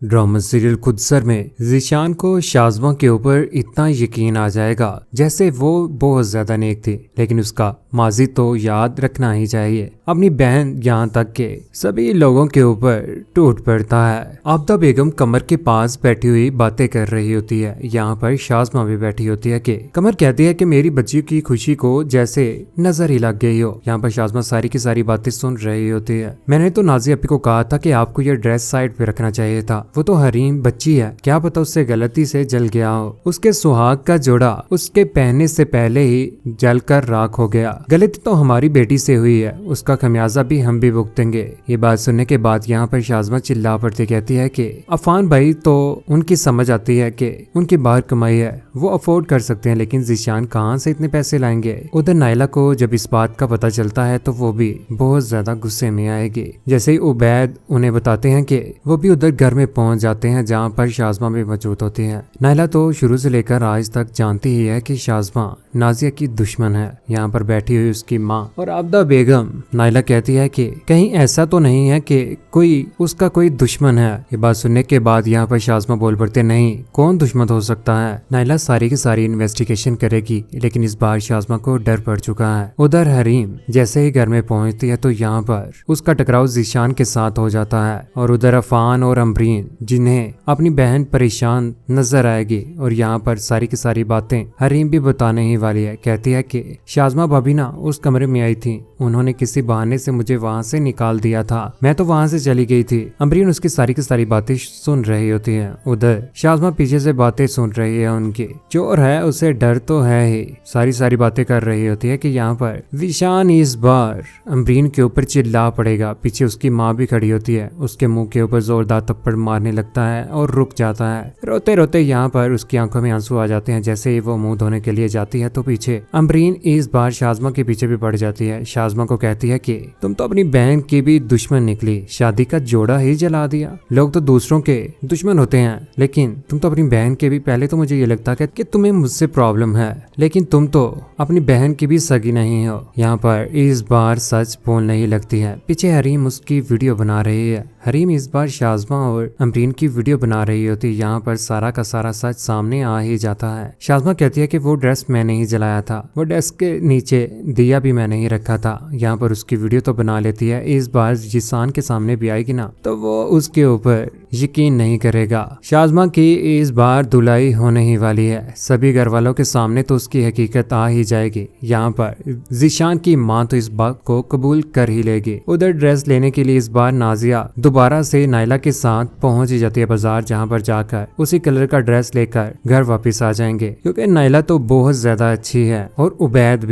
Drama serial Khudsar में ज़ीशान को शाज़मा के ऊपर इतना यकीन आ जाएगा जैसे वो बहुत ज्यादा नेक थी, लेकिन उसका माजी तो याद रखना ही चाहिए। अपनी बहन यहाँ तक के सभी लोगों के ऊपर टूट पड़ता है। आबदा बेगम कमर के पास बैठी हुई बातें कर रही होती है। यहाँ पर शाज़मा भी बैठी होती है कि कमर कहती है कि मेरी बच्ची की खुशी को जैसे नजर ही लग गई हो। यहाँ पर शाज़मा सारी की सारी बातें सुन रही होती है। मैंने तो नाज़ी अपी को कहा था कि आपको यह ड्रेस साइड पे रखना चाहिए था, वो तो हरीम बच्ची है, क्या पता उससे गलती से जल गया हो। उसके सुहाग का जोड़ा उसके पहनने से पहले ही जलकर राख हो गया। गलती तो हमारी बेटी से हुई है, उसका खमियाजा भी हम भी भुगतेंगे। ये बात सुनने के बाद यहाँ पर शाज़मा चिल्ला पड़ती कहती है कि अफान भाई तो उनकी समझ आती है कि उनकी बाहर कमाई है, वो अफोर्ड कर सकते हैं, लेकिन ज़ीशान कहाँ से इतने पैसे लाएंगे। उधर नाइला को जब इस बात का पता चलता है तो वो भी बहुत ज्यादा गुस्से में आएगी। जैसे ही उबैद उन्हें बताते हैं कि वो भी उधर घर में पहुंच जाते हैं जहाँ पर शाज़मा भी मौजूद होती है। नाइला तो शुरू से लेकर आज तक जानती ही है कि शाज़मा नाजिया की दुश्मन है। यहाँ पर बैठी हुई उसकी माँ और आबदा बेगम नाइला कहती है कि कहीं ऐसा तो नहीं है कि कोई उसका कोई दुश्मन है। ये बात सुनने के बाद यहाँ पर शाज़मा बोल पड़ते नहीं, कौन दुश्मन हो सकता है। नाइला सारी की सारी इन्वेस्टिगेशन करेगी, लेकिन इस बार शाज़मा को डर पड़ चुका है। उधर हरीम जैसे ही घर में पहुंचती है तो यहाँ पर उसका टकराव ज़ीशान के साथ हो जाता है और उधर अफान और अमरीन जिन्हें अपनी बहन परेशान नजर आएगी। और यहाँ पर सारी की सारी बातें हरीम भी बताने ही वाली है। कहती है कि शाज़मा भाभी ना उस कमरे में आई थी, उन्होंने किसी बहाने से मुझे वहां से निकाल दिया था, मैं तो वहां से चली गई थी। अमरीन उसकी सारी की सारी बातें सुन रही होती है। उधर शाज़मा पीछे से बातें सुन रही है उनकी। चोर है उसे डर तो है ही, सारी बातें कर रही होती है कि यहाँ पर ज़ीशान इस बार अमरीन के ऊपर चिल्ला पड़ेगा। पीछे उसकी माँ भी खड़ी होती है, उसके मुंह के ऊपर जोरदार थप्पड़ मारने लगता है और रुक जाता है। रोते रोते यहाँ पर उसकी आंखों में आंसू आ जाते हैं। जैसे ही वो मुंह धोने के लिए जाती है तो पीछे अमरीन इस बार शाज़मा के पीछे भी पड़ जाती है। शाज़मा को कहती है कि तुम तो अपनी बहन की भी दुश्मन निकली, शादी का जोड़ा ही जला दिया। लोग तो दूसरों के दुश्मन होते हैं, लेकिन तुम तो अपनी बहन के भी। पहले तो मुझे ये लगता है कि तुम्हें मुझसे प्रॉब्लम है, लेकिन तुम तो अपनी बहन की भी सगी नहीं हो। यहाँ पर इस बार सच बोलने ही लगती है। पीछे हरीम उसकी वीडियो बना रही है। हरीम इस बार शाज़मा और अमरीन की वीडियो बना रही होती है। यहाँ पर सारा का सारा सच सामने आ ही जाता है। शाज़मा कहती है कि वो ड्रेस मैंने ही जलाया था, वो डेस्क के नीचे दिया भी मैंने ही रखा था। यहाँ पर उसकी वीडियो तो बना लेती है। इस बार ज़ीशान के सामने भी आएगी ना तो वो उसके ऊपर यकीन नहीं करेगा। शाज़मा की इस बार धुलाई होने ही वाली है। सभी घर वालों के सामने तो उसकी हकीकत आ ही जाएगी। यहाँ पर ज़ीशान की माँ तो इस बात को कबूल कर ही लेगी। उधर ड्रेस लेने के लिए इस बार नाजिया दोबारा से नाइला के साथ पहुंच ही जाती है बाजार, जहाँ पर जाकर उसी कलर का ड्रेस लेकर घर वापस आ जाएंगे, क्योंकि नाइला तो बहुत ज्यादा अच्छी है और उबैद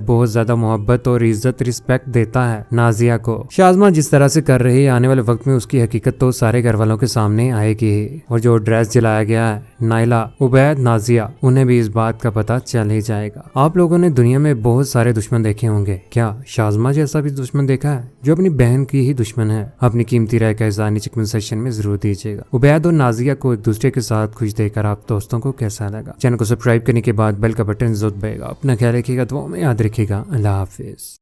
बहुत ज्यादा मोहब्बत और इज्जत रिस्पेक्ट देता है नाजिया को। शाज़मा जिस तरह से कर रही है, आने वाले वक्त में उसकी हकीकत तो सारे घर वालों के सामने आएगी ही। और जो ड्रेस जलाया गया है, नाइला, उबैद, नाजिया, उन्हें भी इस बात का पता चल ही जाएगा। आप लोगों ने दुनिया में बहुत सारे दुश्मन देखे होंगे, क्या शाज़मा जैसा भी दुश्मन देखा है जो अपनी बहन की ही दुश्मन है? अपनी कीमती राय का इज़हार नीचे कमेंट सेक्शन में जरूर दीजिएगा। उबैद और नाजिया को एक दूसरे के साथ खुश देखकर आप दोस्तों को कैसा लगा? चैनल को सब्सक्राइब करने के बाद बेल का बटन जरूर दबाइएगा। अपना ख्याल रखिएगा, दुआओं में याद रखिएगा। अल्लाह हाफिज।